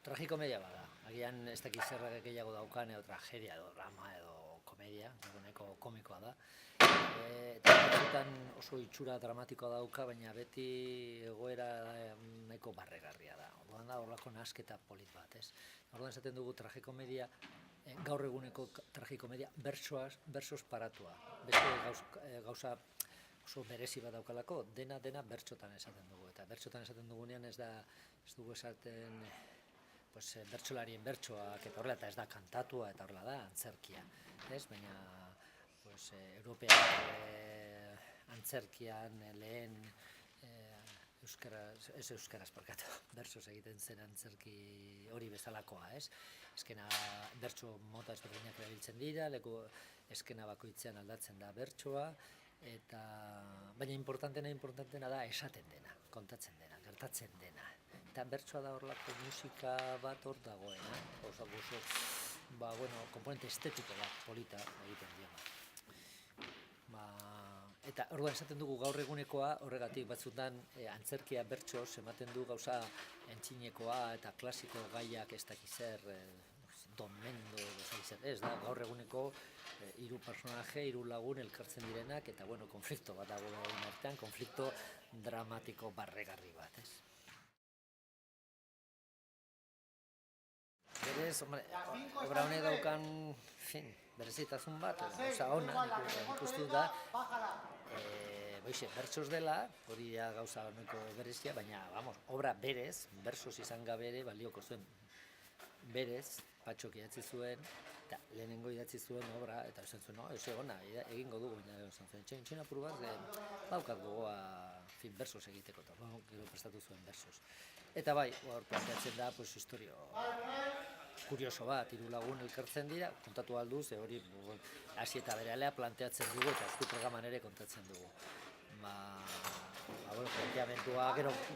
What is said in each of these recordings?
Tragikomedia bada, agian ez dakiz zerra gehiago daukan edo tragedia edo drama edo komedia, eguneko komikoa da. Eta batzutan oso itxura dramatikoa dauka, baina beti egoera nahiko barregarria da. Orduan da horrelako nahasketa polit bat, ez? Orduan esaten dugu tragikomedia, gaur eguneko tragikomedia bertsoz paratua. Beste gauza oso berezi bat daukalako, dena bertsotan esaten dugu. Eta bertsotan esaten dugunean ez dugu esaten bertsolarien bertsoak eta horrela, eta ez da kantatua eta horrela da, antzerkia. Baina European antzerkian lehen euskaraz barkatu, bertsoz egiten zen antzerki hori bezalakoa, ez? Eskena bertso mota ezberdinak erabiltzen dira, eskena bakoitzean aldatzen da bertsoa, baina importantena da esaten dena, kontatzen dena, gertatzen dena. Eta bertsoa da horrelako musika bat hor dagoena, komponente estetiko bat polita egiten dio. Eta orduan esaten dugu gaur egunekoa, horregatik batzutan antzerkia bertsoz ematen du gauza entzinekoa eta klasiko gaiak ez dakiz zer, Don Mendo, ez da, gaur eguneko hiru personaje, hiru lagun elkartzen direnak, eta konflikto bat dago artean, konflikto dramatiko barregarri bat, ez? Berez, obra honek daukan berezitasun bat, gauza hona, ikustu da, bertsoz dela, hori da gauza honeko berezia, baina, obra berez, bertsoz izan gabe ere balioko zuen. Berez, Patxok idatzi zuen, eta lehenengo idatzi zuen obra, eta esan zuen, ez egona, egingo dugu, txen apur bat, baukat gogoa bertsoz egiteko, eta gero prestatu zuen bertsoz. Eta bai, hor planteatzen da, historio kurioso bat, hiru lagun elkartzen dira, kontatu alduz, hori hasi eta berehalea planteatzen dugu, eta esku programan ere kontatzen dugu. Planteamendua,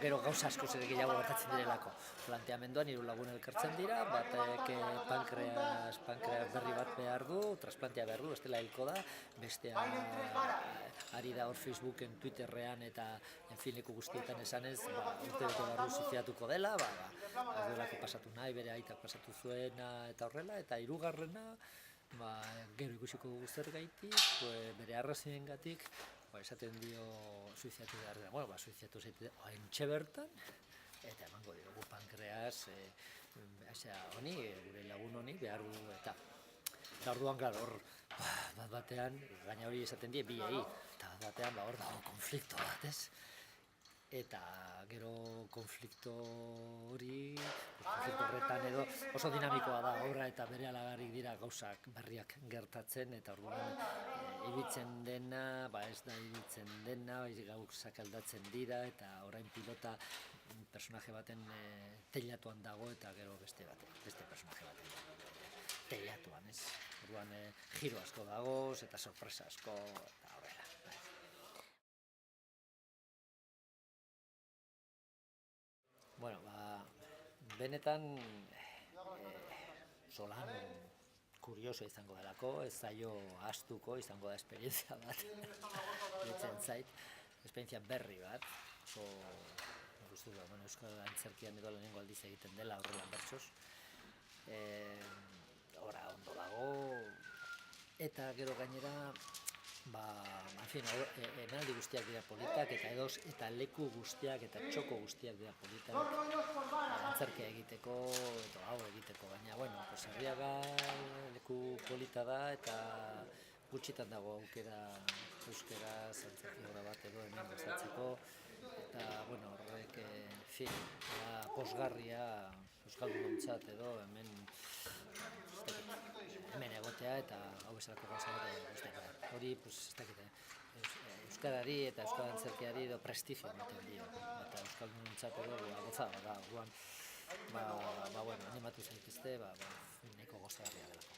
gero gauza asko zer gehiago gertatzen direlako. Planteamenduan hiru lagun elkartzen dira, batek pankreas berri bat behar du, transplantea behar du, bestela hilko da, bestea ari da hor Facebooken, Twitterrean eta leku guztietan esanez, urte bete barru suiziatuko dela, ez duelako pasatu nahi, bere aitak pasatu zuena eta horrela, eta hirugarrena, gero ikusiko dugu zergaitik, bere arrazoiengatik, esaten dio suiziatu behar dela, suiziatu zaite haintxe bertan, eta emango diogu pankreas, honi, gure lagun honi, behar du, eta orduan, hor, batean, gaina hori esaten die, biei, eta batean, hor dago konflikto bat, ez? Eta gero konflikto hori, konflikto horretan edo oso dinamikoa da obra eta bere alagarrik dira gauzak berriak gertatzen, eta orduan ibiltzen dena, ez da ibiltzen dena, gauzak aldatzen dira, eta orain pilota personaje baten teilatuan dago, eta gero beste personaje baten teilatuan, ez? Orduan giro asko dagoz, eta sorpresa asko, eta horrela. Benetan solan kurioso izango delako, ez zaio ahaztuko, izango da esperientzia bat, ditzen zait, esperientzia berri bat, euskal antzerkian edo lehenengo aldiz egiten dela horrela bertsoz, ora ondo dago, eta gero gainera, emanaldi guztiak dira politak, eta leku guztiak eta txoko guztiak dira politak, antzerkia egiteko, eta hau egiteko, baina, Arriaga leku polita da, eta gutxitan dago aukera euskaraz antzerki obra bat edo hemen gozatzeko, eta, horrek, posgarria euskaldunontzat edo hemen egotea, eta hau bezalako gauza bat hori, ez dakit, euskarari eta euskal antzerkiari edo prestigio ematen dio, eta euskaldunontzat edo gozada da, orduan, animatu zaitezte, nahiko gozagarria dela.